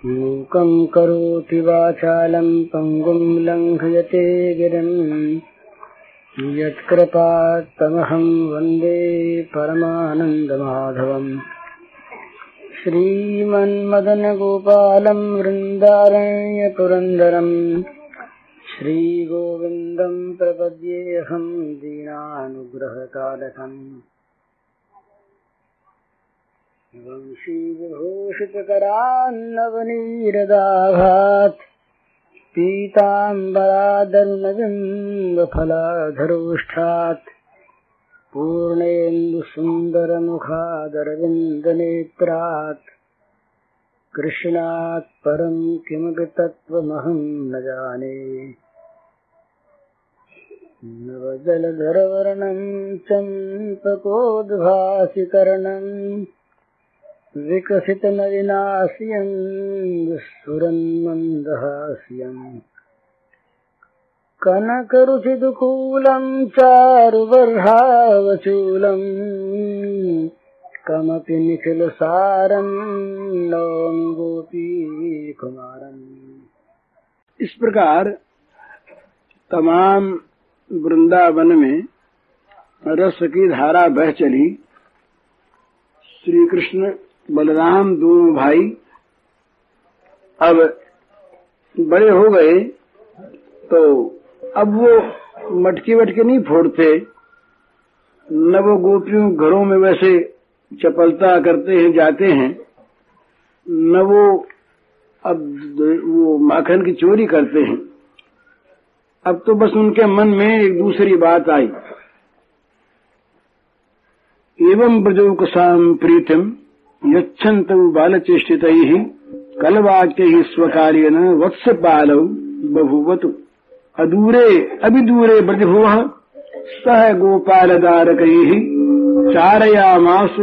मूकं करोति वाचालं पङ्गुं लङ्घयते गिरिं यत्कृपात्तमहं वन्दे परमानन्दमाधवम्। श्रीमन्मदनगोपालं वृन्दारण्यपुरन्दरं श्रीगोविन्दं प्रपद्येऽहं दीनानुग्रहकालकम्। वंशीविभूषितकरान्नवनीरदाभात् पीताम्बरादर्णबिम्बफलाधरोष्ठात् पूर्णेन्दुसुन्दरमुखादरविन्दनेत्रात् कृष्णात् परं किमपि तत्त्वमहं न जाने। नवजलधरवर्णं चम्पकोद्भासिकर्णम् विकसितनलिनास्यं दुःस्फुरन्मन्दहास्यम्। कनकरुचिदुकूलं चारुबर्हावचूलं कमपि निखिलसारं नौमि गोपीकुमारम्। इस प्रकार तमाम वृंदावन में रस की धारा बह चली। श्री कृष्ण बलराम दोनों भाई अब बड़े हो गए, तो अब वो मटके वटके नहीं फोड़ते, न वो गोपियों घरों में वैसे चपलता करते हैं जाते हैं, न वो अब वो माखन की चोरी करते हैं। अब तो बस उनके मन में एक दूसरी बात आई। एवं ब्रजौकसां प्रीतिम यच्छन्तौ बालचेष्टितैः कलवाक्यैः स्वकार्येण वत्सपालौ बभूवतु। अदूरे अभिदूरे ब्रजभुवः सह गोपालदारकैः चारयामास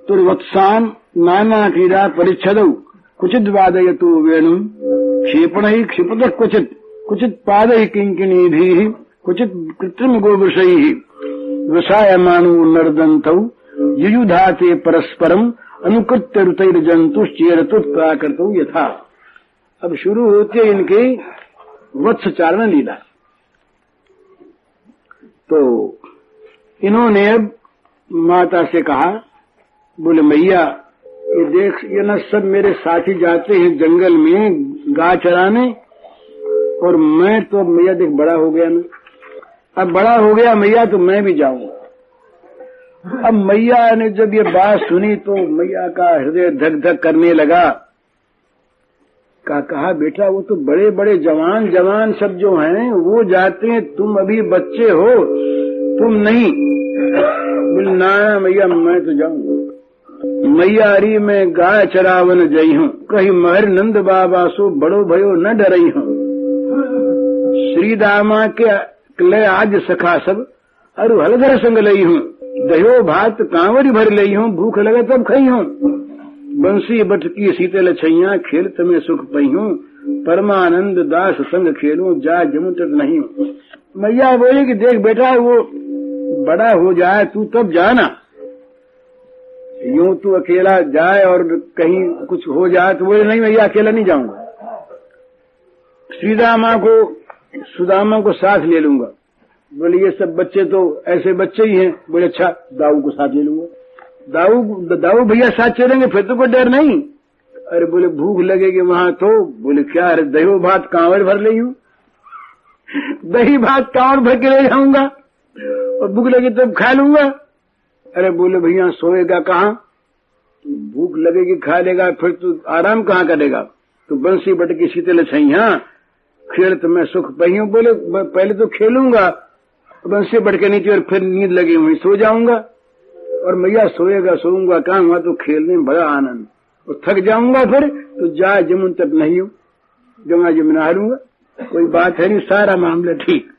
तुर्वत्सान् नानाक्रीडा परिच्छदौ। क्वचिद्वादयतु वेणुं क्षेपणैः क्षिपतः क्वचित् पादैः किङ्किणीभिः क्वचित् कृत्रिमगोवृषैः वसायमानो नर्दन्तौ युयुधाते परस्परम् अनुकृत्य ऋतैर्जन्तुश्चेरतुत्प्राकृतौ यथा। अब शुरू होती है इनकी वत्सचारण लीला। तो इन्होंने अब माता से कहा, बोले मैया ये देख, ये न सब मेरे साथी जाते हैं जंगल में गाय चराने, और मैं तो मैया देख बड़ा हो गया ना, अब बड़ा हो गया मैया तो मैं भी जाऊंगा। अब मैया ने जब ये बात सुनी तो मैया का हृदय धक धक करने लगा। कहा बेटा वो तो बड़े बड़े जवान सब जो हैं वो जाते हैं, तुम अभी बच्चे हो, तुम नहीं। बोले ना मैया मैं तो जाऊंगा। मैया अरी मैं गाय चरावन जई हूँ, कही महर नंद बाबा सो बड़ो भयो न डरई हूँ। श्री दामा के ले आज सखा सब अरु हलधर संग लई हूँ, दहो भात कांवरी भर लई हूँ, भूख लगे तब खई हूँ। बंसी बटकी शीतल छैया खेलत में सुख पई हूँ, परमानंद दास संग खेलूं जा जमुत नहीं हूँ। मैया बोली कि देख बेटा वो बड़ा हो जाए तू तब जाना, यूं तू अकेला जाए और कहीं कुछ हो जाए तो बोले नहीं मैया अकेला नहीं जाऊंगा, सुदामा को साथ ले लूंगा। बोले ये सब बच्चे तो ऐसे बच्चे ही हैं। बोले अच्छा दाऊ को साथ ले लूंगा। दाऊ भैया साथ चलेंगे फिर तो कोई डर नहीं। अरे बोले भूख लगेगी वहां तो। बोले क्या, अरे दही भात कांवर भर ले हूँ, दही भात कांवर भर के ले जाऊंगा और भूख लगी तब खा लूंगा। अरे बोले भैया सोएगा कहाँ, भूख लगेगी खा लेगा फिर तो आराम कहाँ करेगा। तो बंसी बटकी शीतल छैया खेलत मैं सुख पही हूँ। बोले पहले तो खेलूंगा, बंसी बटके नीचे और फिर नींद लगी हुई सो जाऊंगा, और मैया सोऊंगा कहाँ, हुआ तो खेलने में बड़ा आनंद, और थक जाऊंगा फिर तो जा जमुन तक नहीं हूँ, जमुना जी में नहा लूंगा, कोई बात है नहीं, सारा मामला ठीक।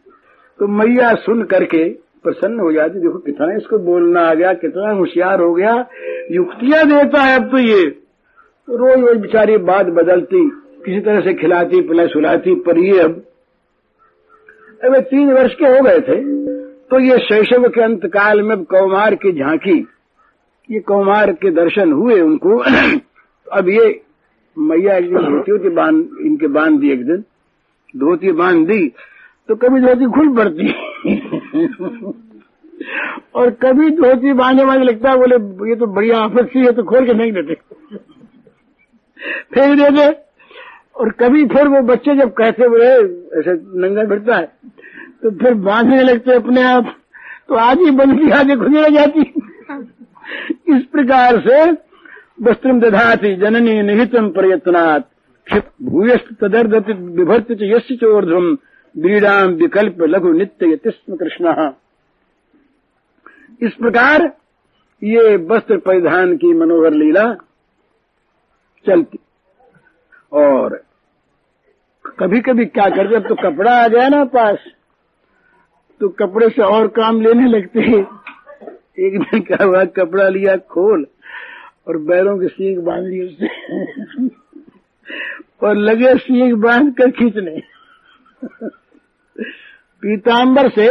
तो मैया सुन करके प्रसन्न हो जाती, देखो कितना इसको बोलना आ गया, कितना होशियार हो गया, युक्तियां देता है। अब तो ये रोज रोज बेचारी बात बदलती, किसी तरह से खिलाती पिलाई सुलाती। पर ये अब 3 वर्ष के हो गए थे, तो ये शैशव के अंतकाल में कौमार की झांकी, ये कौमार के दर्शन हुए उनको। अब ये मैया एक दिन धोती इनके बांध दी, एक दिन धोती बांध दी तो कभी धोती खुल पड़ती और कभी धोती बांधने वाले लगता है बोले ये तो बढ़िया आफत सी है तो खोल के नहीं देते, फेंक देते। और कभी फिर वो बच्चे जब कहते बोले ऐसे नंगा फिरता है तो फिर बांधने लगते अपने आप, तो आज ही बंद की आगे खुद रह जाती। इस प्रकार से वस्त्रम दधाति जननी निहितम प्रयत्नात् भूयस्त तदर्दति विभर्ति च यस्य चोर्ध्वम व्रीडाम विकल्प लघु नित्य यतिस्म कृष्णः। इस प्रकार ये वस्त्र परिधान की मनोहर लीला चलती। और कभी कभी क्या करते, अब तो कपड़ा आ गया ना पास तो कपड़े से और काम लेने लगते हैं। एक दिन क्या हुआ, कपड़ा लिया खोल और बैलों की सींग बांध ली उससे और लगे सींग बांध कर खींचने। पीताम्बर से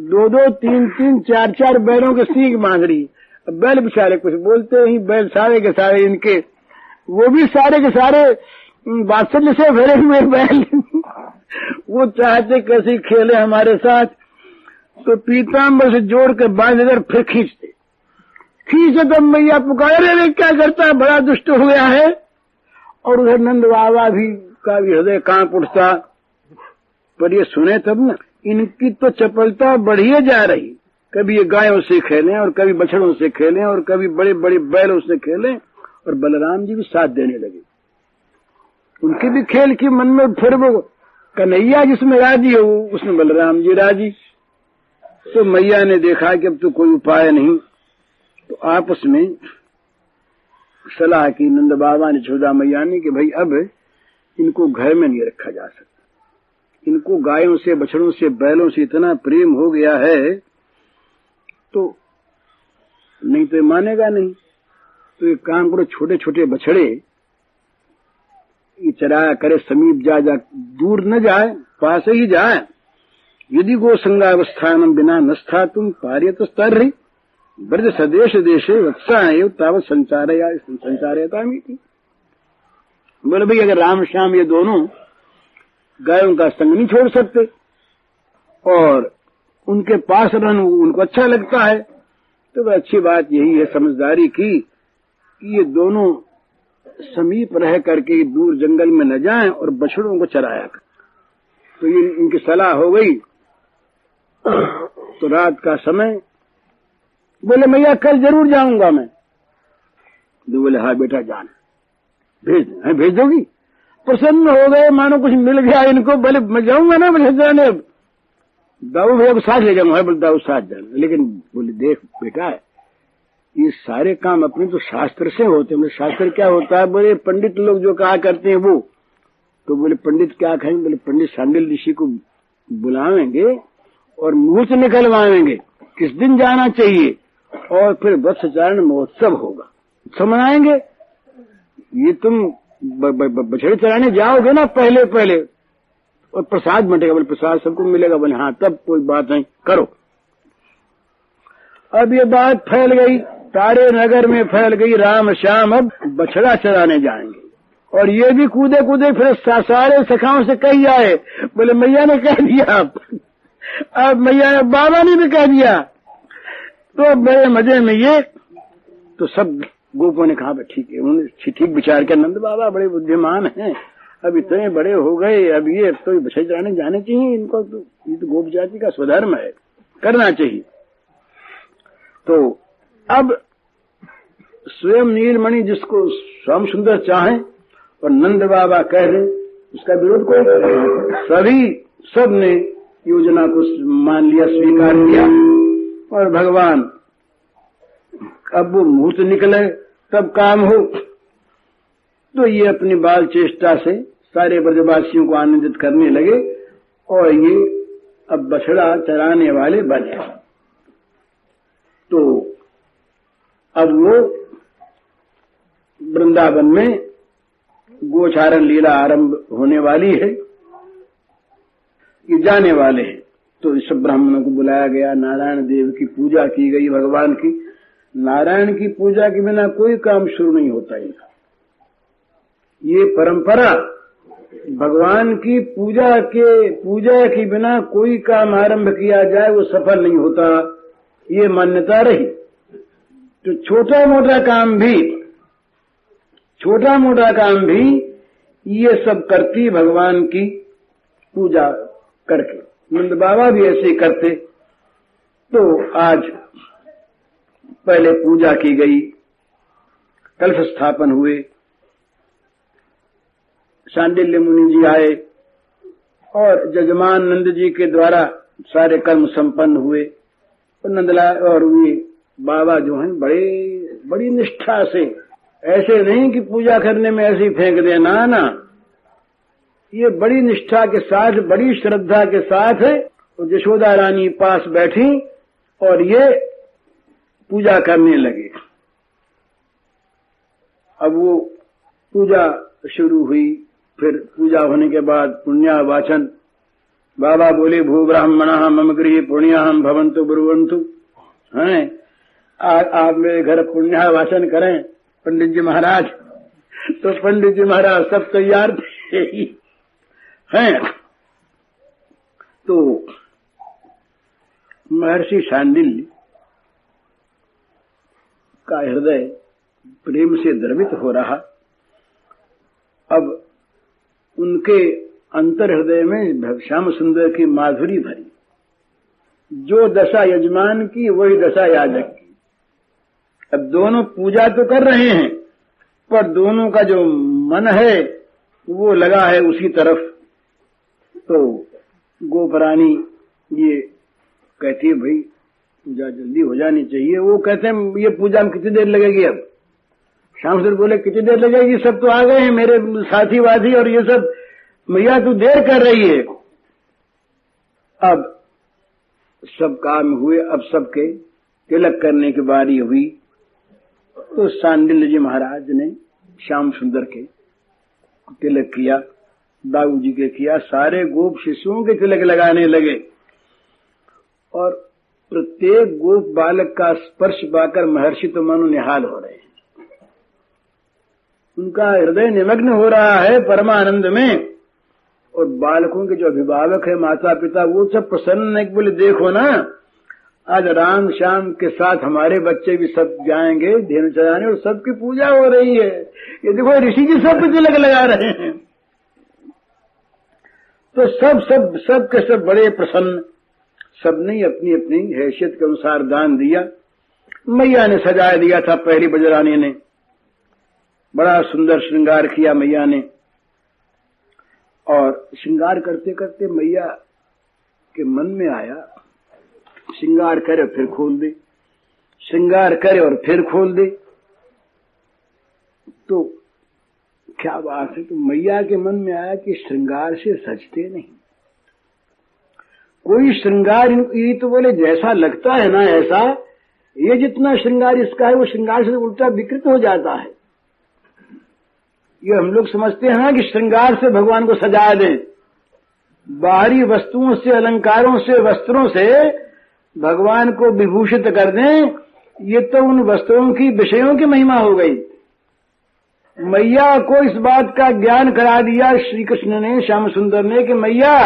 2-2, 3-3, 4-4 बैलों की सींग बांध रही। अब बैल बेचारे कुछ बोलते ही, बैल सारे के सारे इनके, वो भी सारे के सारे बात्सल्य से भरे हुए बैल वो चाहते कैसे खेले हमारे साथ, तो पीताम्बर से जोड़ के बांध कर फिर खींचते। तब मैया पुकारे रे क्या करता है, बड़ा दुष्ट हो गया है। और उधर नंद बाबा भी का भी हृदय कांप उठता। पर ये सुने तब न, इनकी तो चपलता बढ़िए जा रही। कभी ये गायों से खेलें और कभी बछड़ों से खेलें और कभी बड़े बड़े बैलों से खेलें। और बलराम जी भी साथ देने लगे। उनके भी खेल की मन में फिर वो कन्हैया जिसमें राजी हो उसमें बलराम जी राजी। तो मैया ने देखा कि अब तो कोई उपाय नहीं, तो आपस में सलाह की नंद बाबा ने, यशोदा मैया ने, कि भाई अब इनको घर में नहीं रखा जा सकता। इनको गायों से बछड़ों से बैलों से इतना प्रेम हो गया है तो नहीं तो मानेगा नहीं। तो एक काम करो, छोटे छोटे बछड़े ये चराया करे, समीप जा दूर न जाए, पास ही जाए। यदि गो संगावस्थानम बिना नस्था तुम पार्यत स्तर ब्रज सदेश देशे वत्सा तावत संचारयता मीठी। बोले भाई अगर राम श्याम ये दोनों गायों का संग नहीं छोड़ सकते और उनके पास रहना उनको अच्छा लगता है, तो वह अच्छी बात यही है समझदारी की कि ये दोनों समीप रह करके दूर जंगल में न जाएं और बछड़ों को चराया कर। तो ये इनकी सलाह हो गई। तो रात का समय, बोले मैया कल जरूर जाऊंगा मैं। तो बोले हाँ बेटा जाना, भेज दोगी। प्रसन्न हो गए, मानो कुछ मिल गया इनको। बोले मैं जाऊंगा ना, बोले जाने अब दाऊ भैया को साथ ले जाऊंगा। बोले दाऊ साथ जाना, लेकिन बोले देख बेटा ये सारे काम अपने तो शास्त्र से होते हैं। शास्त्र क्या होता है, बोले पंडित लोग जो कहा करते हैं वो। तो बोले पंडित क्या कहेंगे, बोले पंडित सांडिल ऋषि को बुलावेंगे और मुहूर्त निकलवाएंगे किस दिन जाना चाहिए, और फिर वत्सचारण महोत्सव होगा, उत्सव मनाएंगे। ये तुम बछड़े चराने जाओगे ना पहले पहले, और प्रसाद बंटेगा। बोले प्रसाद सबको मिलेगा। बोले हाँ तब कोई बात नहीं, करो। अब ये बात फैल गई, सारे नगर में फैल गई, राम श्याम अब बछड़ा चराने जाएंगे। और ये भी कूदे कूदे फिर सारे सखाओं से कही आए। बोले मैया ने कह दिया, अब मैया बाबा ने भी कह दिया। तो बड़े मजे में ये, तो सब गोपों ने कहा ठीक है, उन्होंने ठीक विचार किया। नंद बाबा बड़े बुद्धिमान हैं, अब इतने बड़े हो गए, अब ये तो बछड़े चराने जाने चाहिए इनको। तो ये तो गोप जाति का स्वधर्म है, करना चाहिए। तो अब स्वयं नीलमणि जिसको श्याम सुंदर चाहे और नंद बाबा कह रहे, उसका विरोध कोई करे। सब ने योजना को मान लिया, स्वीकार किया। और भगवान अब वो मुहूर्त निकले तब काम हो। तो ये अपनी बाल चेष्टा से सारे ब्रजवासियों को आनंदित करने लगे और ये अब बछड़ा चराने वाले बने। तो अब वो वृंदावन में गोचारण लीला आरंभ होने वाली है, ये जाने वाले हैं। तो इस ब्राह्मणों को बुलाया गया, नारायण देव की पूजा की गई, भगवान की। नारायण की पूजा के बिना कोई काम शुरू नहीं होता इनका। ये परंपरा भगवान की पूजा के बिना कोई काम आरंभ किया जाए वो सफल नहीं होता, ये मान्यता रही। तो छोटा मोटा काम भी ये सब करती भगवान की पूजा करके। नंद बाबा भी ऐसे करते। तो आज पहले पूजा की गई, कलश स्थापन हुए, शांडिल्य मुनि जी आए और जजमान नंद जी के द्वारा सारे कर्म संपन्न हुए। और नंदलाल और ये बाबा जो हैं बड़ी निष्ठा से, ऐसे नहीं कि पूजा करने में ऐसे ही फेंक देना ना, ये बड़ी निष्ठा के साथ, बड़ी श्रद्धा के साथ और यशोदा रानी पास बैठी और ये पूजा करने लगे। अब वो पूजा शुरू हुई। फिर पूजा होने के बाद पुण्यावाचन, बाबा बोले भू ब्राह्मणः मम गृहे पुण्याहं भवन्तु ब्रुवन्तु, हैं आप मेरे घर पुण्यावाचन करें पंडित जी महाराज। तो पंडित जी महाराज सब तैयार थे हैं। तो महर्षि शांडिल्य का हृदय प्रेम से द्रवित हो रहा। अब उनके अंतर हृदय में श्याम सुंदर की माधुरी भरी। जो दशा यजमान की वही दशा याजक की। अब दोनों पूजा तो कर रहे हैं, पर दोनों का जो मन है वो लगा है उसी तरफ। तो गोपरानी ये कहती है भाई पूजा जल्दी हो जानी चाहिए। वो कहते हैं ये पूजा में कितनी देर लगेगी। अब श्याम सुंदर बोले कितनी देर लगेगी, सब तो आ गए हैं मेरे साथी वादी और ये सब, मैया तू देर कर रही है। अब सब काम हुए, अब सबके तिलक करने की बारी हुई। तो शांडिल्य जी महाराज ने श्याम सुंदर के तिलक किया, दाऊ जी के किया, सारे गोप शिशुओं के तिलक लगाने लगे। और प्रत्येक गोप बालक का स्पर्श पाकर महर्षि तो मनो निहाल हो रहे हैं। उनका हृदय निमग्न हो रहा है परमानंद में। और बालकों के जो अभिभावक है, माता पिता, वो सब प्रसन्न है कि बोले देखो ना, आज राम श्याम के साथ हमारे बच्चे भी सब जाएंगे धेनु चराने और सबकी पूजा हो रही है। ये देखो ऋषि जी सब तिलक लगा रहे हैं। तो सब के सब बड़े प्रसन्न। सबने अपनी अपनी हैसियत के अनुसार दान दिया। मैया ने सजा दिया था, पहली बजरानी ने बड़ा सुंदर श्रृंगार किया मैया ने। और श्रृंगार करते करते मैया के मन में आया, श्रृंगार करे फिर खोल दे, श्रृंगार करे और फिर खोल दे। तो क्या बात है। तो मैया के मन में आया कि श्रृंगार से सजते नहीं कोई श्रृंगार। ये तो बोले जैसा लगता है ना ऐसा, ये जितना श्रृंगार इसका है वो श्रृंगार से उल्टा विकृत हो जाता है। ये हम लोग समझते हैं ना कि श्रृंगार से भगवान को सजा दें, बाहरी वस्तुओं से, अलंकारों से, वस्त्रों से भगवान को विभूषित कर दें। ये तो उन वस्त्रों की, विषयों की महिमा हो गई। मैया को इस बात का ज्ञान करा दिया श्री कृष्ण ने, श्याम सुंदर ने, कि मैया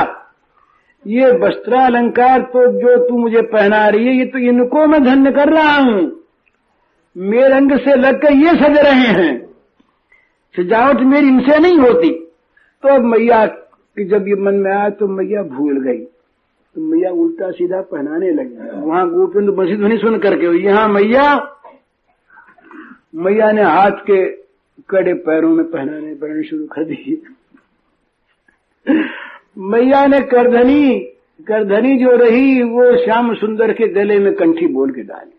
ये वस्त्रालंकार तो जो तू मुझे पहना रही है, ये तो इनको मैं धन्य कर रहा हूं। मेरे रंग से लगकर ये सज रहे हैं, सजावट मेरी इनसे नहीं होती। तो अब मैया की जब ये मन में आया तो मैया भूल गई। तो मैया उल्टा सीधा पहनाने लगी। वहां गोपिंद बंसी ध्वनि सुन करके यहाँ मैया ने हाथ के कड़े पैरों में पहनाने शुरू कर दिए। मैया ने करधनी जो रही वो श्याम सुंदर के गले में कंठी बोल के डाल दी।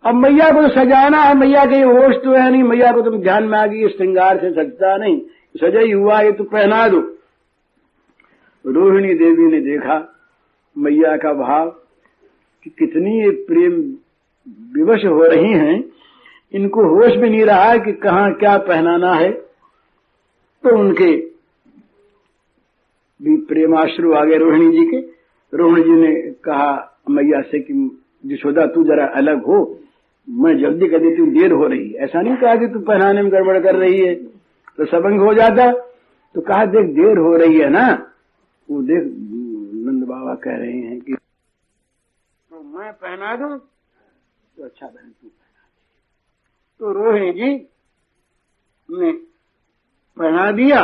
अब मैया को तो सजाना है, मैया के होश तो है नहीं। मैया को तुम ध्यान में आ गई श्रृंगार से सजता नहीं, सजा ही हुआ, ये तो पहना दो। रोहिणी देवी ने देखा मैया का भाव कि कितनी ये प्रेम विवश हो रही हैं, इनको होश भी नहीं रहा है कि कहाँ क्या पहनाना है। तो उनके भी प्रेमाश्रु आ गए रोहिणी जी के। रोहिणी जी ने कहा मैया से कि यशोदा तू जरा अलग हो, मैं जल्दी कर देती हूँ, देर हो रही है। ऐसा नहीं कहा कि तू पहनाने में गड़बड़ कर रही है तो सबंग हो जाता। तो कहा देख देर हो रही है ना, वो देख नंद बाबा कह रहे हैं कि तो मैं पहना दूं, तो अच्छा बहन तू पहना। तो रोहिणी जी ने पहना दिया।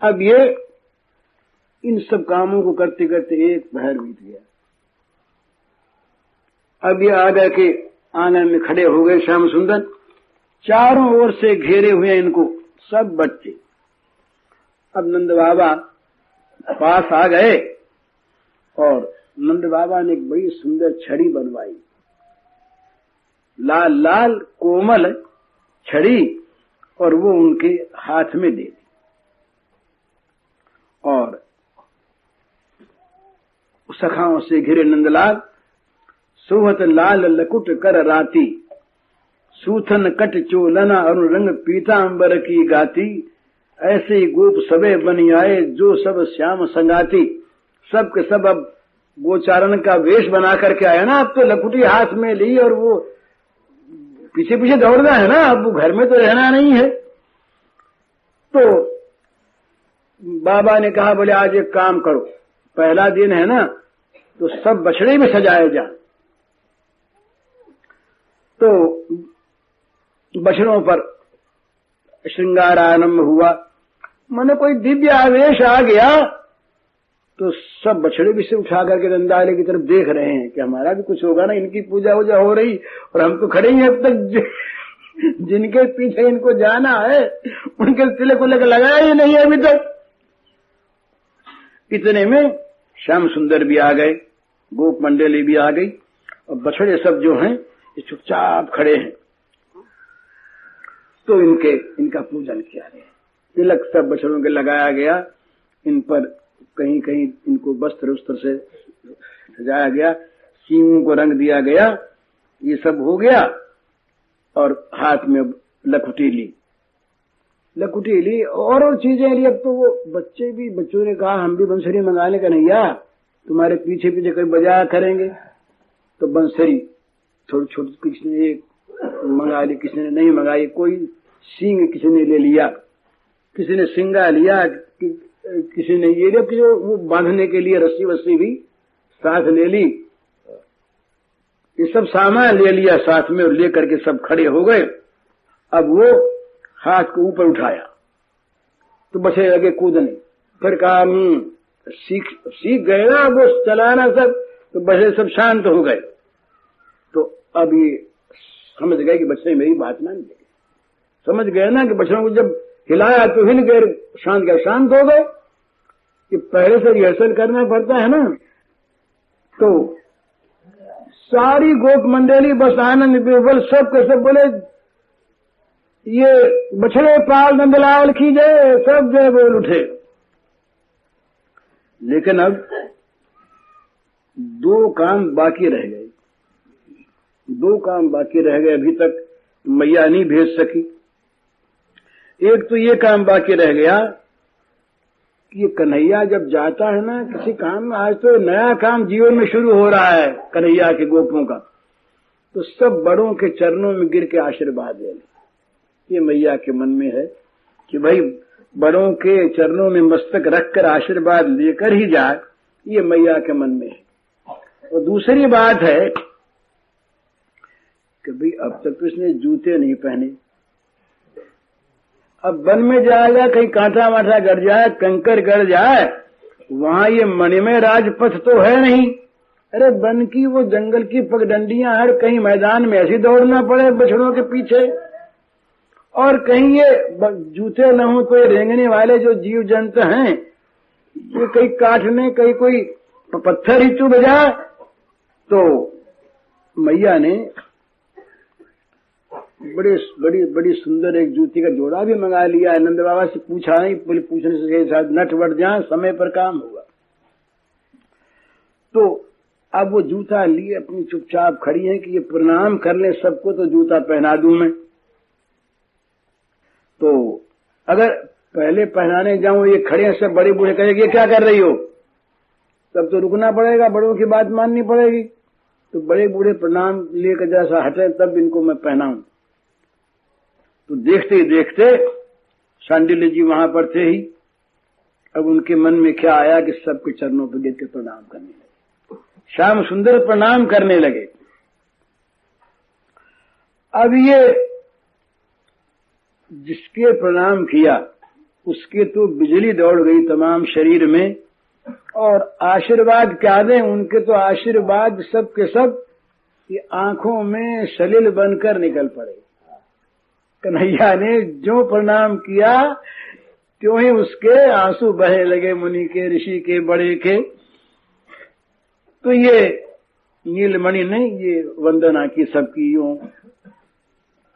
अब ये इन सब कामों को करते करते एक पहर बीत गया। अब ये आगे के आंगन में खड़े हो गए श्याम सुंदर, चारों ओर से घेरे हुए इनको सब बच्चे। अब नंद बाबा पास आ गए और नंद बाबा ने एक बड़ी सुंदर छड़ी बनवाई, लाल लाल कोमल छड़ी, और वो उनके हाथ में दे दी। और सखाओं से घिरे नंदलाल, सोहत लाल लकुट कर राती, सूथन कट चोलना अरुण रंग पीतांबर की गाती, ऐसे ही गोप सबे बनी आए जो सब श्याम संगाती। सब के सब अब गोचारण का वेश बना करके आया ना, अब तो लकुटी हाथ में ली और वो पीछे पीछे दौड़ना है ना, अब वो घर में तो रहना नहीं है। तो बाबा ने कहा बोले आज एक काम करो, पहला दिन है ना तो सब बछड़े में सजाए जाए। तो बछड़ों पर श्रृंगार आरंभ हुआ, मानो कोई दिव्य आवेश आ गया। तो सब बछड़े भी से उठा करके नंदाले की तरफ देख रहे हैं कि हमारा भी कुछ होगा ना, इनकी पूजा वूजा हो रही और हम तो खड़े ही अब तक जिनके पीछे इनको जाना है उनके तिलक को लेकर लगाया ही नहीं है अभी तक। इतने में श्याम सुंदर भी आ गए, गोप मंडली भी आ गई, और बछड़े सब जो हैं ये चुपचाप खड़े हैं। तो इनका पूजन किया गया, तिलक सब बछड़ों के लगाया गया, इन पर कहीं कहीं इनको वस्त्र से सजाया गया, सींगों को रंग दिया गया, ये सब हो गया। और हाथ में लकुटी ली और चीजें ली। अब तो वो बच्चों ने कहा हम भी बंसरी मंगाने का नैया, तुम्हारे पीछे पीछे कहीं बजाया करेंगे। तो बंसरी थोड़ी छोटी किसी ने एक मंगा ली, किसी ने नहीं मंगाई, कोई सींग किसी ने ले लिया, किसी ने सिंगा लिया, किसी ने ये लिया, कि वो बांधने के लिए रस्सी वस्सी भी साथ ले ली। ये सब सामान ले लिया साथ में और लेकर के सब खड़े हो गए। अब वो हाथ को ऊपर उठाया तो बछड़े लगे कूदने, फिर कहा सीख गए ना वो चलाना सब, तो बछड़े सब शांत हो गए। तो अब ये समझ गए कि बछड़े मेरी बात मान गए, समझ गए ना कि बछड़ों को जब हिलाया तो हिल गए, शांत हो गए। कि पहले से रिहर्सल करना पड़ता है ना। तो सारी गोप मंडली बस आनंद बिरबल सब के सब बोले ये बछड़े पाल नंदलाल की जय, सब जय बोल उठे। लेकिन अब दो काम बाकी रह गए, अभी तक मैया नहीं भेज सकी। एक तो ये काम बाकी रह गया कि ये कन्हैया जब जाता है ना किसी काम में, आज तो नया काम जीवन में शुरू हो रहा है कन्हैया के गोपों का, तो सब बड़ों के चरणों में गिर के आशीर्वाद ले ले। ये मैया के मन में है कि भाई बड़ों के चरणों में मस्तक रखकर आशीर्वाद लेकर ही जाए, ये मैया के मन में है। और दूसरी बात है कि भाई अब तक तो इसने जूते नहीं पहने, अब वन में जाएगा कहीं कांटा वाटा गड़ जाए, कंकर गड़ जाए, वहां ये मणिमय राजपथ तो है नहीं। अरे वन की वो जंगल की पगडंडियां हर कहीं मैदान में ऐसी दौड़ना पड़े बछड़ों के पीछे, और कहीं ये जूते न हो तो ये रेंगने वाले जो जीव जंतु हैं ये कहीं काटने, कहीं कोई पत्थर ही चुभ जाए। तो मैया ने बड़ी सुंदर एक जूती का जोड़ा भी मंगा लिया। नंद बाबा से पूछा नहीं, पूछने से शायद नट बढ़ जाए, समय पर काम होगा। तो अब वो जूता लिए अपनी चुपचाप खड़ी है कि ये प्रणाम कर ले सबको तो जूता पहना दूं मैं। तो अगर पहले पहनाने जाऊं, ये खड़े हैं सब बड़े बूढ़े, कहेंगे ये क्या कर रही हो, तब तो रुकना पड़ेगा, बड़ों की बात माननी पड़ेगी। तो बड़े बूढ़े प्रणाम लेकर जैसा हटे तब इनको मैं पहनाऊं। तो देखते ही देखते शांडिल्य जी वहां पर थे ही। अब उनके मन में क्या आया कि सबके चरणों पर गिर के प्रणाम करने लगे। श्याम सुंदर प्रणाम करने लगे। अब ये जिसके प्रणाम किया उसके तो बिजली दौड़ गई तमाम शरीर में, और आशीर्वाद क्या दें, उनके तो आशीर्वाद सब के सब ये आंखों में सलिल बनकर निकल पड़े। कन्हैया ने जो प्रणाम किया त्यों ही उसके आंसू बहने लगे, मुनि के, ऋषि के, बड़े के। तो ये नीलमणि ने ये वंदना की सबकी यूं।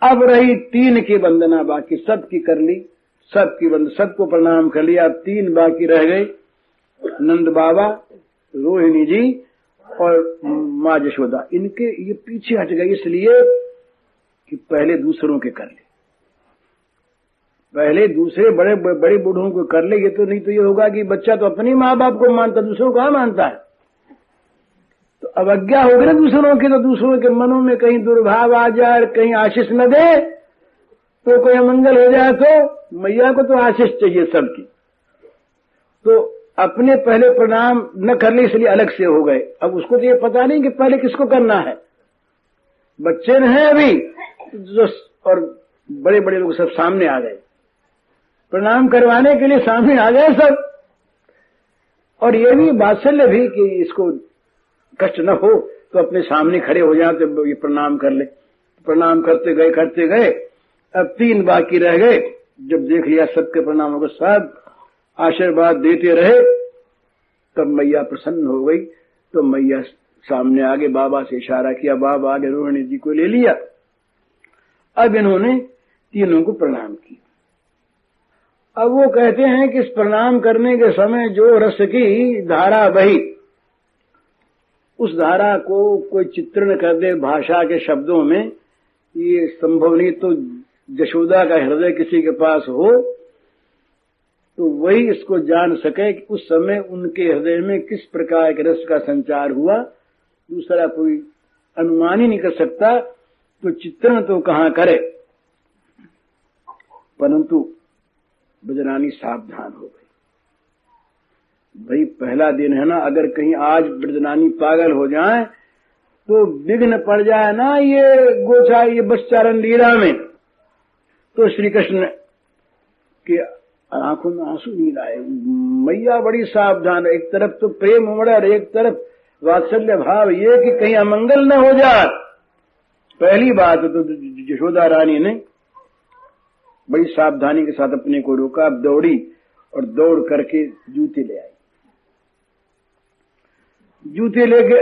अब रही 3 की वंदना बाकी, सबकी कर ली, सबकी सबको प्रणाम कर लिया। अब 3 बाकी रह गए, नंद बाबा, रोहिणी जी और माँ यशोदा। इनके ये पीछे हट गए इसलिए कि पहले दूसरों के कर ले, पहले दूसरे बड़े बूढ़ों को कर ले। ये तो नहीं तो ये होगा कि बच्चा तो अपनी माँ बाप को मानता, दूसरों को मानता है, तो अवज्ञा हो गई ना दूसरों की। तो दूसरों के मनों में कहीं दुर्भाव आ जाए, कहीं आशीष न दे तो कोई अमंगल हो जाए। तो मैया को तो आशीष चाहिए सबकी, तो अपने पहले प्रणाम न कर ले इसलिए अलग से हो गए। अब उसको तो ये पता नहीं कि पहले किसको करना है। बच्चे न हैं अभी जो, और बड़े बड़े लोग सब सामने आ गए, प्रणाम करवाने के लिए सामने आ गए सब। और ये भी वात्सल्य भी कि इसको कष्ट न हो तो अपने सामने खड़े हो जाए तो ये प्रणाम कर ले। प्रणाम करते गए। अब 3 बाकी रह गए। जब देख लिया सबके प्रणामों को, सब आशीर्वाद देते रहे, तब मैया प्रसन्न हो गई। तो मैया सामने आगे बाबा से इशारा किया, बाबा आगे रोहिणी जी को ले लिया। अब इन्होंने तीनों को प्रणाम किया। अब वो कहते हैं कि इस प्रणाम करने के समय जो रस की धारा बही, उस धारा को कोई चित्रण कर दे भाषा के शब्दों में, ये संभव नहीं। तो यशोदा का हृदय किसी के पास हो तो वही इसको जान सके कि उस समय उनके हृदय में किस प्रकार के रस का संचार हुआ। दूसरा कोई अनुमान ही नहीं कर सकता, तो चित्रण तो कहाँ करे। परंतु ब्रजरानी सावधान हो गई। भाई पहला दिन है ना, अगर कहीं आज ब्रजरानी पागल हो जाए तो विघ्न पड़ जाए ना ये गोचा, ये बच्चारण लीला में, तो श्री कृष्ण के आंखों में आंसू नहीं लाए। मैया बड़ी सावधान, एक तरफ तो प्रेम उमड़ा और एक तरफ वात्सल्य भाव, ये कि कहीं अमंगल न हो जाए। पहली बात तो यशोदा रानी ने बड़ी सावधानी के साथ अपने को रोका। अब दौड़ी और दौड़ करके जूते ले आई। जूते लेके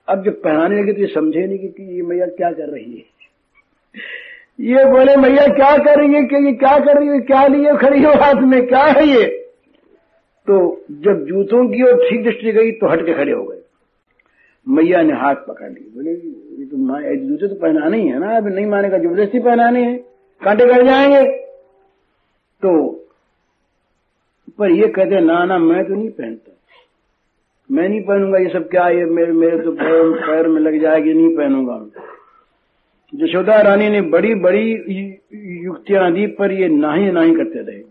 अब जब पहनाने लगे तो ये समझे नहीं कि ये मैया क्या कर रही है। ये बोले मैया क्या कर रही है, कि ये क्या कर रही है, क्या लिए खड़ी हो, हाथ में क्या है ये। तो जब जूतों की ओर ठीक दृष्टि गई तो हट के खड़े हो गए। मैया ने हाथ पकड़ ली, बोले ये तो जूते तो पहनाने ही है ना, अब नहीं मानेगा, जबरदस्ती पहनाने हैं, कांटे कट जाएंगे। तो पर ये कहते ना मैं तो नहीं पहनता, मैं नहीं पहनूंगा ये सब, क्या ये मेरे तो पैर में लग जाएगी, नहीं पहनूंगा। यशोदा रानी ने बड़ी बड़ी युक्तियां दी पर ये नहीं करते रहे।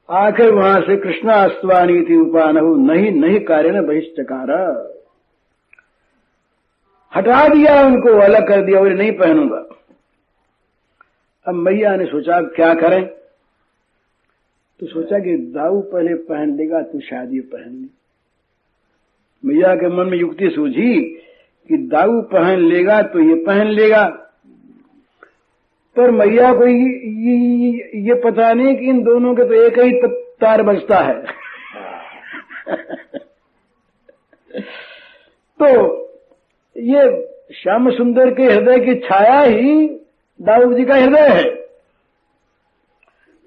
आखिर वहां से कृष्णास्वानी थी उपानहु नहीं कार्य न बहिष्कार, हटा दिया उनको, अलग कर दिया, बोले नहीं पहनूंगा। अब मैया ने सोचा अब क्या करें, तो सोचा कि दाऊ पहले पहन लेगा तो शायद ये पहन ले। मैया के मन में युक्ति सूझी कि दाऊ पहन लेगा तो ये पहन लेगा, पर मैया को ये पता नहीं कि इन दोनों के तो एक ही तार बजता है। तो ये श्याम सुंदर के हृदय की छाया ही दाऊ जी का हृदय है।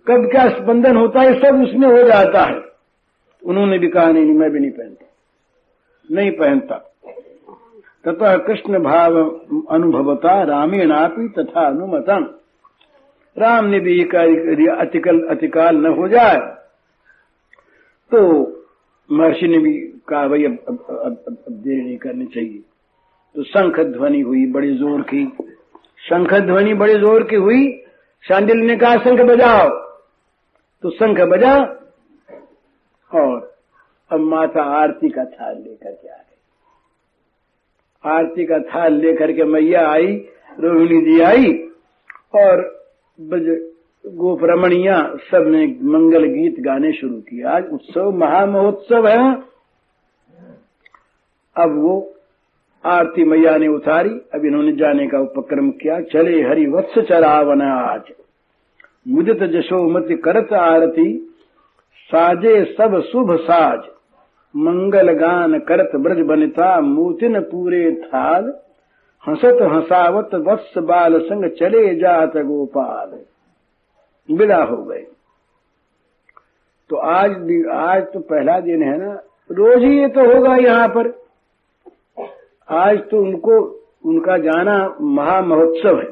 कब क्या स्पंदन होता है सब उसमें हो जाता है। उन्होंने भी कहा नहीं मैं भी नहीं पहनता, नहीं पहनता। तथा कृष्ण भाव अनुभवता रामेणापि तथा अनुमतम, राम ने भी अतिकाल न हो जाए तो महर्षि ने भी कहा भाई अब देरी नहीं करनी चाहिए। तो शंख ध्वनि हुई बड़ी जोर की, शंख ध्वनि बड़ी जोर की हुई। शांडिल्य ने कहा शंख बजाओ, तो शंख बजा और अब माता आरती का थाल लेकर के आ गई। आरती का थाल लेकर के मैया आई, रोहिणी जी आई और गोप रमणिया सब ने मंगल गीत गाने शुरू किए। आज उत्सव महामहोत्सव है। अब वो आरती मैया ने उतारी। अब इन्होंने जाने का उपक्रम किया। चले हरि वत्स चरावन आज, मुदित जशोमति करत आरती, साजे सब शुभ साज, मंगल गान करत ब्रज बनिता, मूतिन पूरे थाल, हंसत हंसावत वत्स बाल संग, चले जात गोपाल। विदा हो गए। तो आज तो पहला दिन है ना, रोज ही ये तो होगा यहाँ पर। आज तो उनका जाना महामहोत्सव है।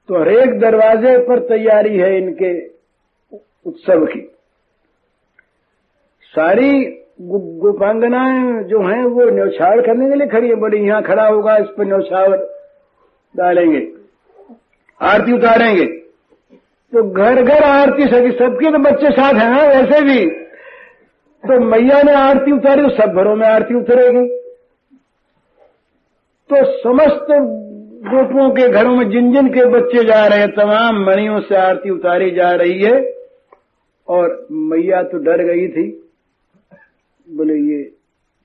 तो हरेक दरवाजे पर तैयारी है इनके उत्सव की। सारी गोपांगनाएं जो हैं वो न्यौछावर करने के लिए खड़ी है। बोले यहाँ खड़ा होगा, इस पर न्यौछावर डालेंगे, आरती उतारेंगे। तो घर घर आरती सकी, सबके तो बच्चे साथ हैं वैसे भी। तो मैया ने आरती उतारी तो सब घरों में आरती उतरेगी। तो समस्त गोपों के घरों में जिन जिन के बच्चे जा रहे हैं तमाम मणियों से आरती उतारी जा रही है। और मैया तो डर गई थी। बोले ये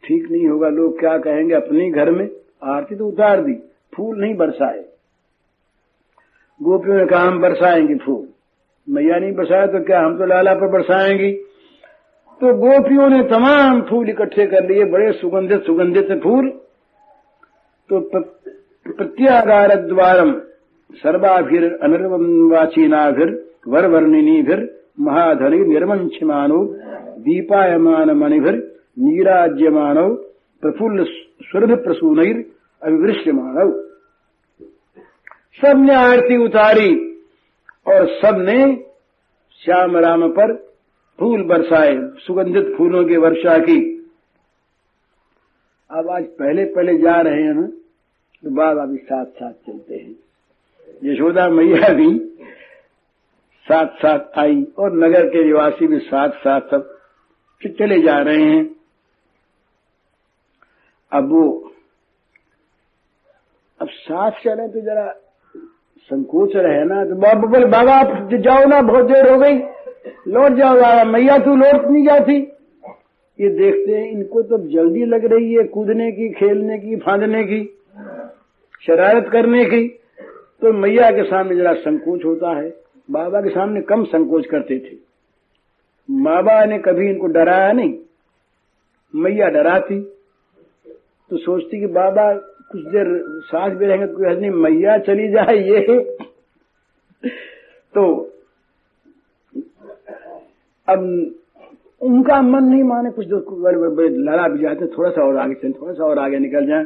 ठीक नहीं होगा, लोग क्या कहेंगे। अपने घर में आरती तो उतार दी, फूल नहीं बरसाए। गोपियों ने कहा हम बरसाएंगे फूल। मैया नहीं बरसाया तो क्या हम तो लाला पर बरसाएंगी। तो गोपियों ने तमाम फूल इकट्ठे कर लिए, बड़े सुगंधित सुगंधित फूल। तो प्रत्यागार द्वारम सर्वाभिर अनिर्वाचीनाभिर वरवर्णिनीभिर महाधनि निर्मंछमानो दीपायमान मणिभिर नीराज्यमानो प्रफुल्ल सुरभि प्रसूनैर अविवृश्यमानो। सबने आरती उतारी और सबने श्याम राम पर फूल बरसाए, सुगंधित फूलों की वर्षा की। अब आज पहले पहले जा रहे हैं ना, तो बाबा भी साथ साथ चलते हैं। यशोदा मैया भी साथ साथ आई और नगर के निवासी भी साथ साथ सब चले जा रहे हैं। अब साथ चले तो जरा संकोच रहे ना। तो बाबा बोले बाबा आप जाओ ना, बहुत देर हो गई, लौट जाओ बाबा। मैया तू लौट नहीं जाती। ये देखते हैं इनको तो जल्दी लग रही है कूदने की, खेलने की, फांदने की, शरारत करने की। तो मैया के सामने जरा संकोच होता है। बाबा के सामने कम संकोच करते थे। बाबा ने कभी इनको डराया नहीं, मैया डराती। तो सोचती कि बाबा कुछ देर सांस भी रहेंगे तो कोई हद नहीं, मैया चली जाए ये। तो अब उनका मन नहीं माने, कुछ बड़े लड़ा भी जाते, थोड़ा सा और आगे चले, थोड़ा सा और आगे निकल जाए।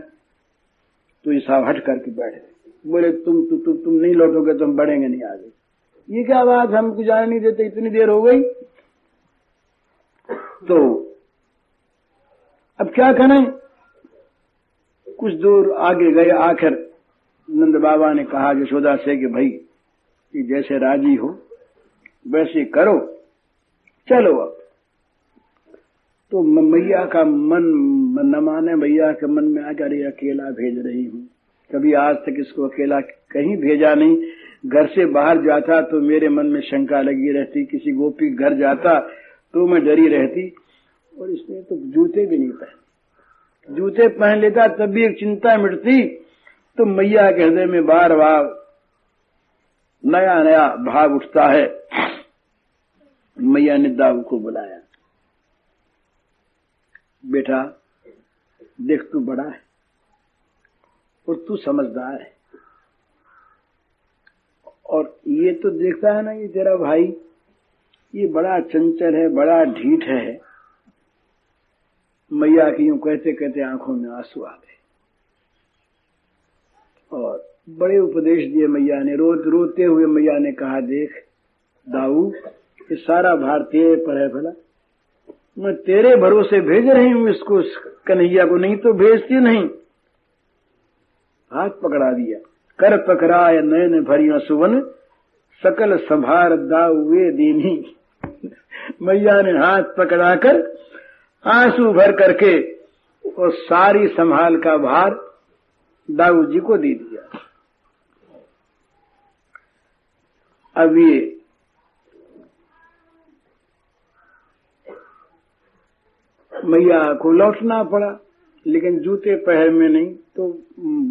तो ये साहब हट करके बैठे, बोले तुम नहीं लौटोगे तो हम बढ़ेंगे नहीं आगे। ये क्या बात, हमको जाने नहीं देते, इतनी देर हो गई। तो अब क्या करें। कुछ दूर आगे गए। आखिर नंद बाबा ने कहा यशोदा से कि भाई कि जैसे राजी हो वैसे करो, चलो। अब तो मैया का मन न माने। मैया के मन में आकर ये अकेला भेज रही हूँ, कभी आज तक इसको अकेला कहीं भेजा नहीं। घर से बाहर जाता तो मेरे मन में शंका लगी रहती, किसी गोपी घर जाता तो मैं डरी रहती। और इसने तो जूते भी नहीं पहने, जूते पहन लेता तब भी एक चिंता मिटती। तो मैया के हृदय में बार बार नया नया भाव उठता है। मैया ने दाऊ को बुलाया, बेटा देख तू बड़ा है और तू समझदार है, और ये तो देखता है ना ये तेरा भाई, ये बड़ा चंचल है, बड़ा ढीठ है। मैया की यूं कहते कहते आंखों में आंसू आ गए और बड़े उपदेश दिए मैया ने। रोते हुए मैया ने कहा, देख दाऊ, ये सारा भार तेरे पर है। भला मैं तेरे भरोसे भेज रही हूं इसको, कन्हैया को, नहीं तो भेजती नहीं। हाथ पकड़ा दिया। कर पकड़ाय नयन भरिया सुवन, सकल संभार दाऊए दीनी। मैया ने हाथ पकड़ाकर आंसू भर करके और सारी संभाल का भार दाऊ जी को दे दिया। अब ये मैया को लौटना पड़ा, लेकिन जूते पैर में नहीं, तो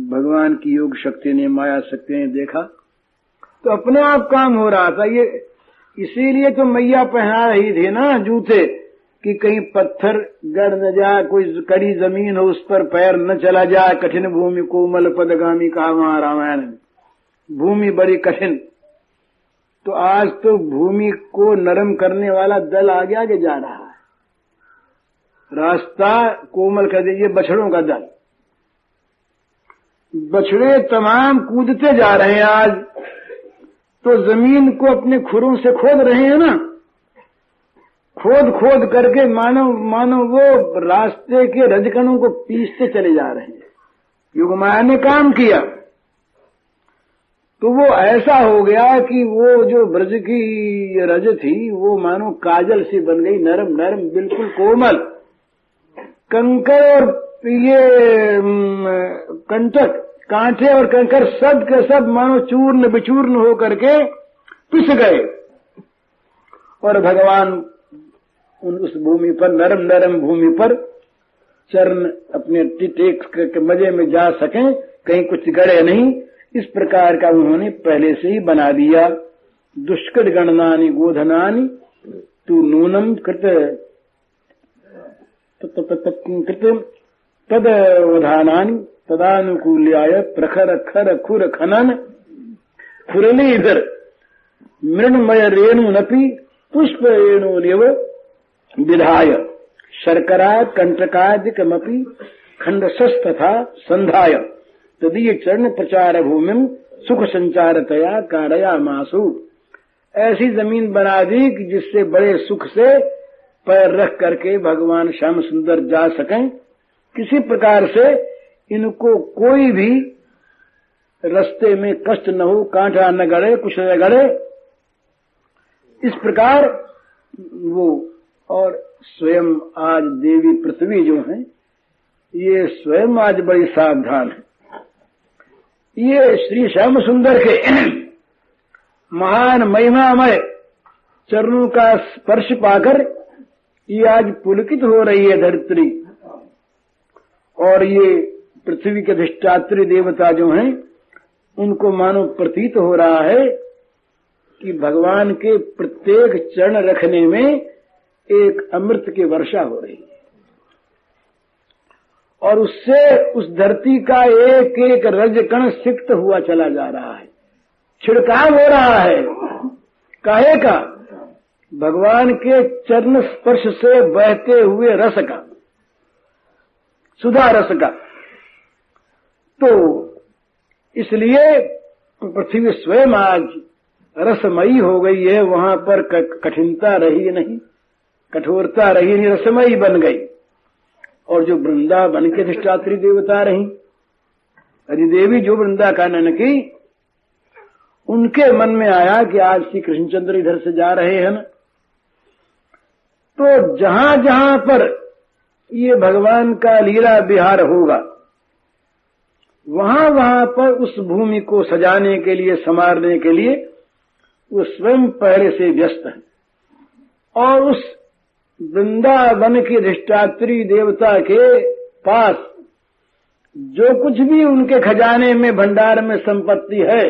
भगवान की योग शक्ति ने, माया शक्ति ने देखा तो अपने आप काम हो रहा था। ये इसीलिए तो मैया पहना रही थी ना जूते, कि कहीं पत्थर गड़ न जाए, कोई कड़ी जमीन हो उस पर पैर न चला जाए। कठिन भूमि कोमल पदगामी कहा वहां रामायण में, भूमि बड़ी कठिन। तो आज तो भूमि को नरम करने वाला दल आगे आगे जा रहा है, रास्ता कोमल कर दीजिए। बछड़ों का दल, बछड़े तमाम कूदते जा रहे हैं आज, तो जमीन को अपने खुरों से खोद रहे हैं ना, खोद खोद करके मानो वो रास्ते के रजकणों को पीसते चले जा रहे हैं। युगमाया ने काम किया तो वो ऐसा हो गया कि वो जो ब्रज की रज थी वो मानो काजल सी बन गई, नरम नरम बिल्कुल कोमल। कंकर और ये कंटक, कांटे और कंकर सब के सब मानो चूर्ण विचूर्ण हो करके पिस गए, और भगवान उस भूमि पर, नरम नरम भूमि पर चरण अपने टेक के मजे में जा सकें, कहीं कुछ गड़े नहीं। इस प्रकार का उन्होंने पहले से ही बना दिया। दुष्कट गणनानि गोधनानि तू नूनम कृत तदवधानानि तदानुकूल्याय प्रखर खर खुर खनन खुरलीधर मृण्मय रेणु नपि पुष्प रेणु निव विधाय शर्करा कंटकादिकमपि खंडसस्तथा संधाय तदीय चरण प्रचार भूमिम सुख संचारतया कारयामासु। ऐसी जमीन बना दी कि जिससे बड़े सुख से पैर रख करके भगवान श्याम सुंदर जा सकें, किसी प्रकार से इनको कोई भी रास्ते में कष्ट न हो, कांटा न गड़े, कुछ न गड़े। इस प्रकार वो, और स्वयं आज देवी पृथ्वी जो है ये स्वयं आज बड़ी सावधान है। ये श्री श्याम सुंदर के महान महिमामय चरणों का स्पर्श पाकर ये आज पुलकित हो रही है धरती, और ये पृथ्वी के अधिष्ठात्री देवता जो हैं उनको मानो प्रतीत हो रहा है कि भगवान के प्रत्येक चरण रखने में एक अमृत की वर्षा हो रही है, और उससे उस धरती का एक एक रजकण सिक्त हुआ चला जा रहा है, छिड़काव हो रहा है। काहे का? भगवान के चरण स्पर्श से बहते हुए रस का, सुधा रस का। तो इसलिए पृथ्वी स्वयं आज रसमयी हो गई है, वहां पर कठिनता रही नहीं, कठोरता रही नहीं, रसमयी बन गई। और जो वृंदावन के अधिष्ठात्री देवता रही, हरिदेवी जो वृंदा कानन की, उनके मन में आया कि आज श्री कृष्णचंद्र इधर से जा रहे हैं ना, तो जहां जहां पर ये भगवान का लीला विहार होगा वहां वहां पर उस भूमि को सजाने के लिए, संवारने के लिए वो स्वयं पहले से व्यस्त है। और उस वृंदावन के अधिष्ठात्री देवता के पास जो कुछ भी उनके खजाने में, भंडार में संपत्ति है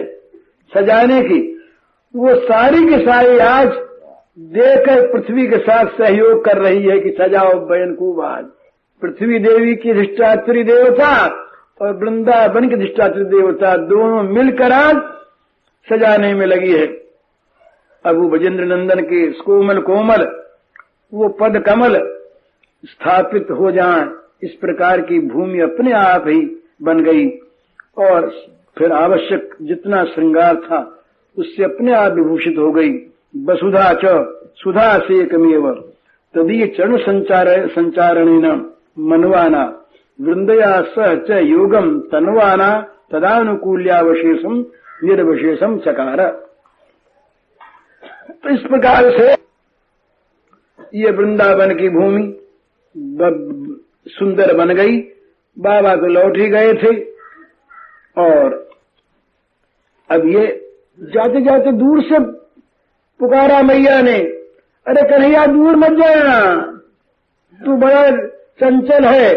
सजाने की, वो सारी की सारी आज देकर पृथ्वी के साथ सहयोग कर रही है कि सजाओ बहन खूब। आज पृथ्वी देवी की अधिष्ठात्री देवता और वृंदावन की अधिष्ठात्री देवता दोनों मिलकर आज सजाने में लगी है। अब वो ब्रजेंद्र नंदन के कोमल कोमल वो पद कमल स्थापित हो जाएं, इस प्रकार की भूमि अपने आप ही बन गई। और फिर आवश्यक जितना श्रृंगार था उससे अपने आप विभूषित हो गई। वसुधा च सुधा से कमेव तदीय चरण संचारणेन मनवाना वृंदया सह च योगम तनवाना तदानुकूल्यावशेषम निर्वशेषम चकार। तो इस प्रकार से ये वृंदावन की भूमि सुंदर बन गई। बाबा तो लौट ही गए थे और अब ये जाते जाते दूर से पुकारा मैया ने, अरे कन्हैया दूर मत जाना, तू बड़ा चंचल है।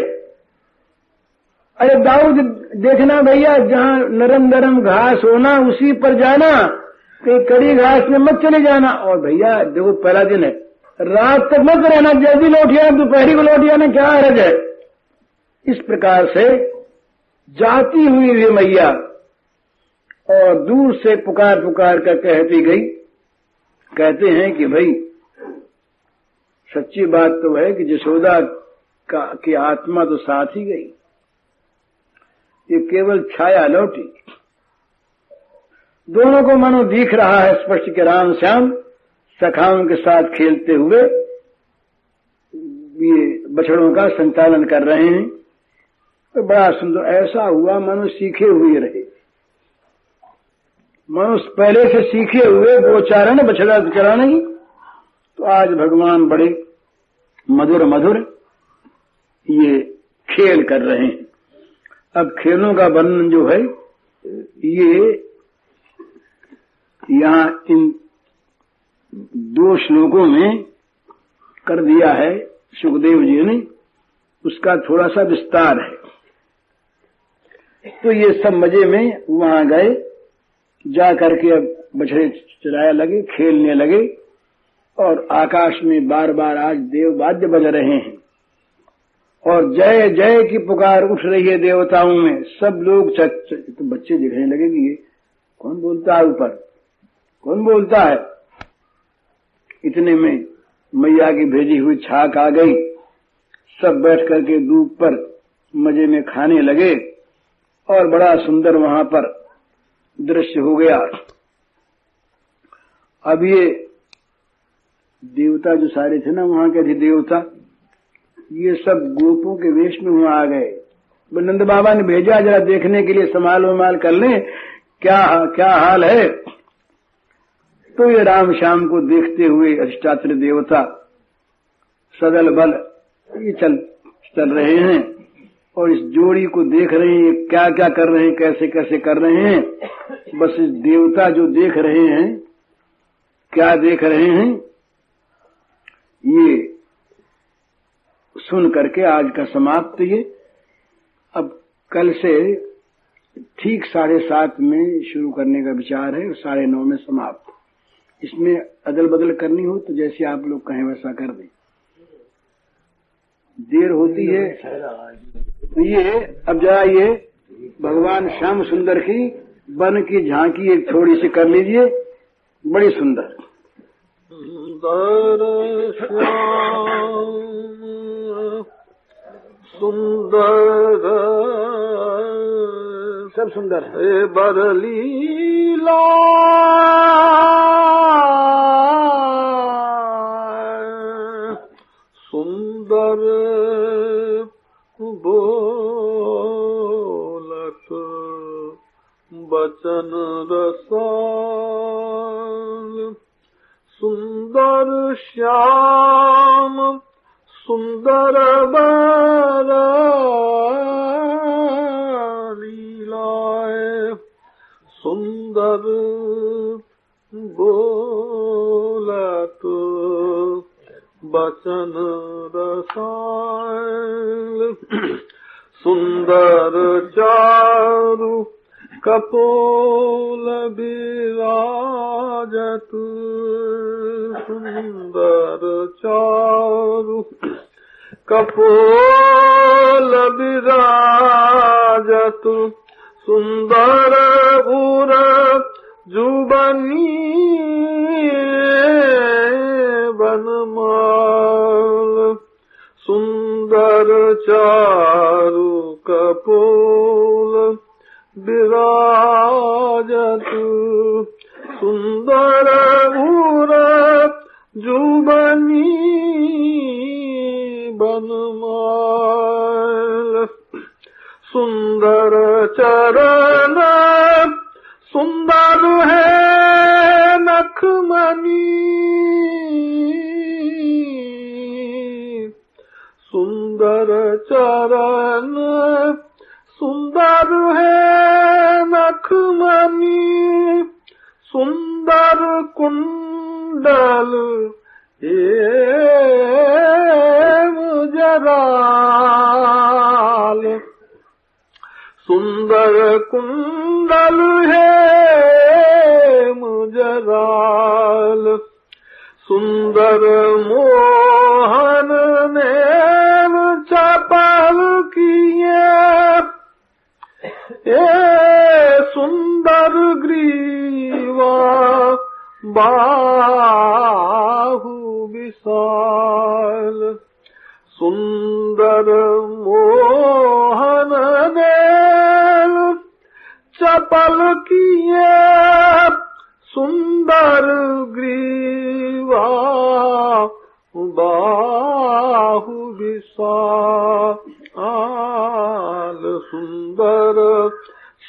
अरे दाऊद देखना भैया, जहाँ नरम नरम घास होना उसी पर जाना, कहीं कड़ी घास में मत चले जाना। और भैया देखो पहला दिन है, रात तक मत रहना, जल्दी लौट आना, दोपहरी को लौट आना, क्या हर्ज है। इस प्रकार से जाती हुई वे मैया और दूर से पुकार पुकार कर कहती गई। कहते हैं कि भाई सच्ची बात तो है कि यशोदा की आत्मा तो साथ ही गई, ये केवल छाया लौटी। दोनों को मानो दिख रहा है स्पष्ट के राम श्याम सखाओं के साथ खेलते हुए ये बछड़ों का संचालन कर रहे हैं। तो बड़ा सुंदर ऐसा हुआ मानो सीखे हुए रहे, मानो पहले से सीखे हुए गोचारण बछड़ा चलाने की। तो आज भगवान बड़े मधुर मधुर ये खेल कर रहे हैं। अब खेलों का वर्णन जो है ये यहाँ इन 2 श्लोकों में कर दिया है सुखदेव जी ने, उसका थोड़ा सा विस्तार है। तो ये सब मजे में वहां गए, जा करके अब बछड़े चलाया लगे, खेलने लगे और आकाश में बार बार आज देव वाद्य बज रहे हैं और जय जय की पुकार उठ रही है देवताओं में। सब लोग तो बच्चे दिखने लगे कि ये कौन बोलता है, ऊपर कौन बोलता है। इतने में मैया की भेजी हुई छाक आ गई, सब बैठ करके धूप पर मजे में खाने लगे और बड़ा सुंदर वहां पर दृश्य हो गया। अब ये देवता जो सारे थे ना वहां के थे देवता, ये सब गोपों के वेश में वहां आ गए। नंद बाबा ने भेजा जरा देखने के लिए, संभाल वमाल कर ले क्या हाल है। तो ये राम श्याम को देखते हुए अधिष्ठात्र देवता सदल बल ये चल रहे हैं और इस जोड़ी को देख रहे हैं, क्या क्या कर रहे हैं, कैसे कैसे कर रहे हैं। बस इस देवता जो देख रहे हैं, क्या देख रहे हैं, ये सुन करके आज का समाप्त। ये अब कल से ठीक 7:30 में शुरू करने का विचार है और 9:30 में समाप्त। इसमें अदल बदल करनी हो तो जैसे आप लोग कहें वैसा कर दें, देर होती है। तो ये अब जरा ये भगवान श्याम सुंदर की वन की झांकी एक थोड़ी सी कर लीजिए, बड़ी सुंदर। सुंदर सब सुंदर है बरलीला सुंदर बोलत बचन रसाल सुंदर श्याम सुंदर लीलाए सुंदर बोलत बचन रसाल सुंदर चारु कपोल विराजत सुंदर चारु कपोल विराजत सुंदर उर जुबनी बनमाल सुंदर चारु कपोल विराजत सुंदर उर जुबनी बनमाल सुंदर चरण सुंदर है नखमणि, सुंदर चरण सुंदर है नखमणि, सुंदर कुंडल जराल, सुंदर कुंडल है मुजराल, सुंदर मोहन नैन चपल किए, सुंदर ग्रीवा बाहु विशाल, सुंदर मोहन नैन चपल किए, सुंदर ग्रीवा बाहु विशाल, सुंदर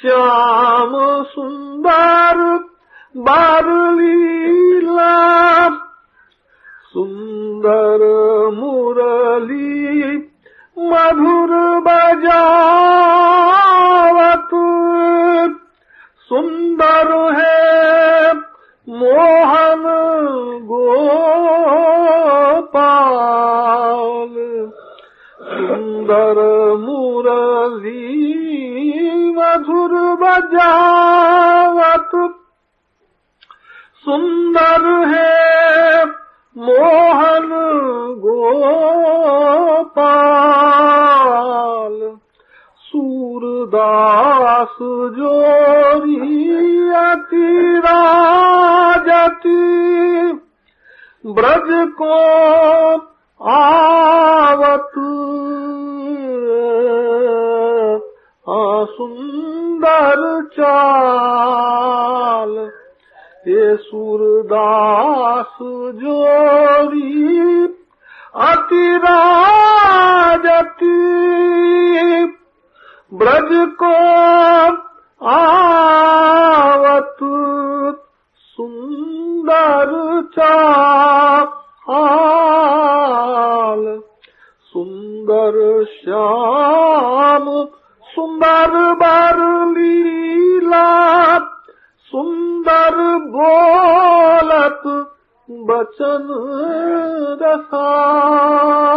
श्याम सुंदर बारलीला, सुंदर मुरली मधुर बजावत, सुंदर है मोहन गोपाल, सुंदर मुरली मधुर बजावत, सुंदर है मोहन गोपाल, सूरदास जोरी अति राजति, ब्रज को आवत सुंदर चाल, ये सूरदास जोरी अति राजति, ब्रज को आवत सुंदर चाल, सुंदर श्याम सुंदर बारलीला, सुंदर बोलत बचन रसाल।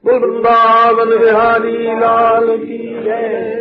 वृंदावन बिहारी लाल की जय।